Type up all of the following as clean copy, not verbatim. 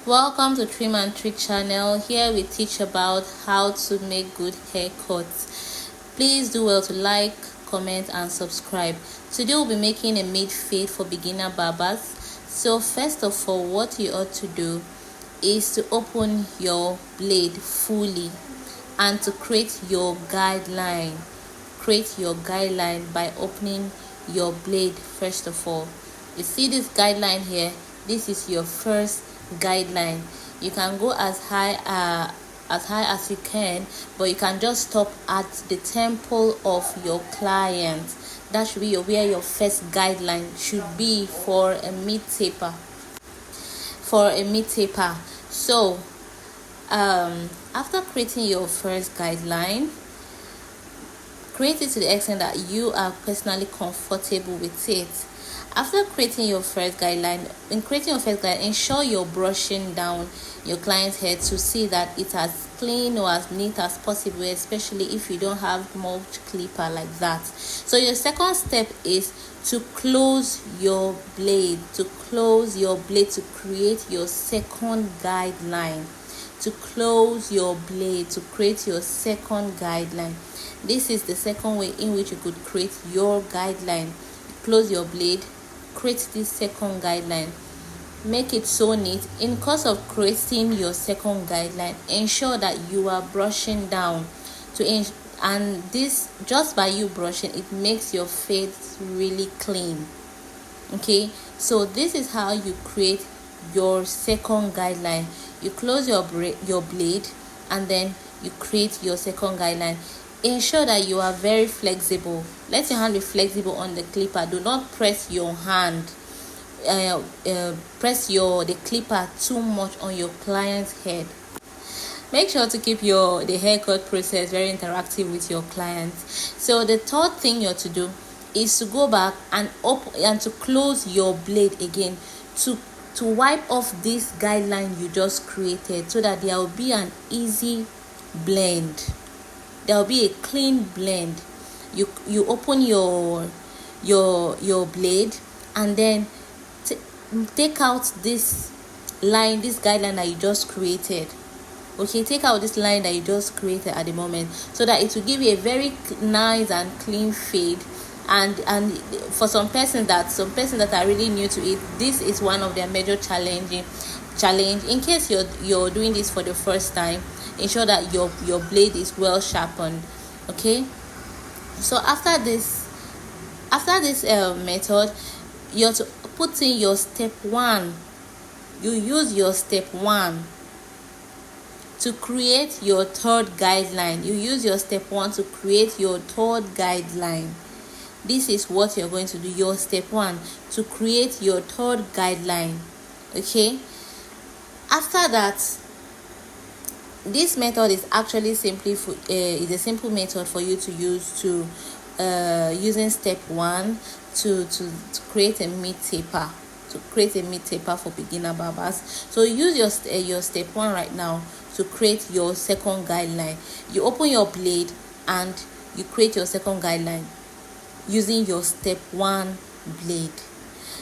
Welcome to Trim and Trick channel. Here we teach about how to make good haircuts. Please do well to like, comment and subscribe. Today we'll be making a mid fade for beginner barbers. So first of all, what you ought to do is to open your blade fully and to create your guideline. Create your guideline by opening your blade first of all. You see this guideline here? This is your first guideline. You can go as high as you can, but you can just stop at the temple of your client. That should be where your first guideline should be for a mid taper. So after creating your first guideline, create it to the extent that you are personally comfortable with it. After creating your first guideline, ensure you're brushing down your client's hair to see that it's as clean or as neat as possible, especially if you don't have much clipper like that. So your second step is to close your blade, to create your second guideline. To close your blade to create your second guideline. This is the second way in which you could create your guideline. Close your blade, create this second guideline, make it so neat. In course of creating your second guideline, ensure that you are brushing down and this, just by you brushing, it makes your fades really clean. Okay, so this is how you create your second guideline. You close your blade and then you create your second guideline. Ensure that you are very flexible. Let your hand be flexible on the clipper. Do not press your hand the clipper too much on your client's head. Make sure to keep the haircut process very interactive with your clients. So the third thing you're to do is to go back and to close your blade again, to wipe off this guideline you just created, so that there will be an easy blend. There will be a clean blend. You open your blade and then take out this line, this guideline that you just created. Okay, take out this line that you just created at the moment, so that it will give you a very nice and clean fade. And for some persons that are really new to it, this is one of their major challenge. In case you're doing this for the first time, ensure that your blade is well sharpened. Okay, so after this method, you're to put in your step 1. You use your step 1 to create your third guideline. You use your step 1 to create your third guideline. This is what you're going to do. Your step 1 to create your third guideline. Okay, after that, this method is actually is a simple method for you to use to using step 1 to create a mid taper. To create a mid taper for beginner barbers. So use your step 1 right now to create your second guideline. You open your blade and you create your second guideline using your step 1 blade.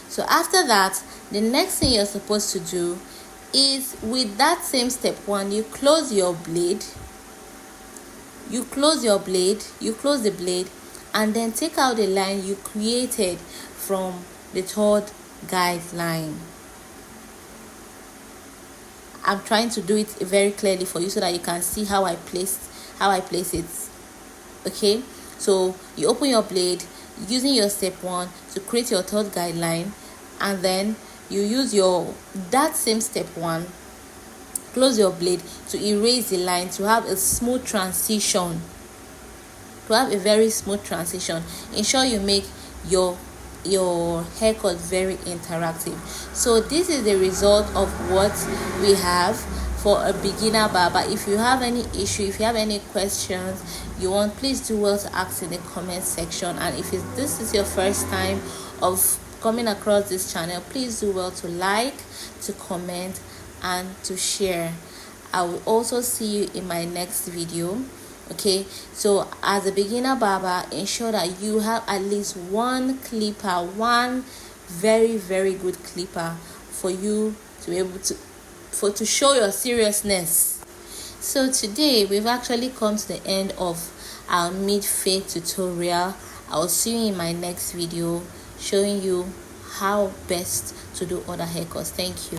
So after that, the next thing you're supposed to do is, with that same step 1, you close your blade. You close the blade and then take out the line you created from the third guideline. I'm trying to do it very clearly for you so that you can see how I place it. Okay, so you open your blade using your step 1 to create your third guideline, and then you use that same step 1, close your blade to erase the line, to have a smooth transition, to have a very smooth transition. Ensure you make your haircut very interactive. So this is the result of what we have for a beginner barber. If you have any issue, if you have any questions please do well to ask in the comment section. And if this is your first time of coming across this channel, please do well to like, to comment and to share. I will also see you in my next video. Okay, so as a beginner barber, ensure that you have at least one very, very good clipper for you to be able to for to show your seriousness. So today we've actually come to the end of our mid-fade tutorial. I'll see you in my next video showing you how best to do other haircuts. Thank you.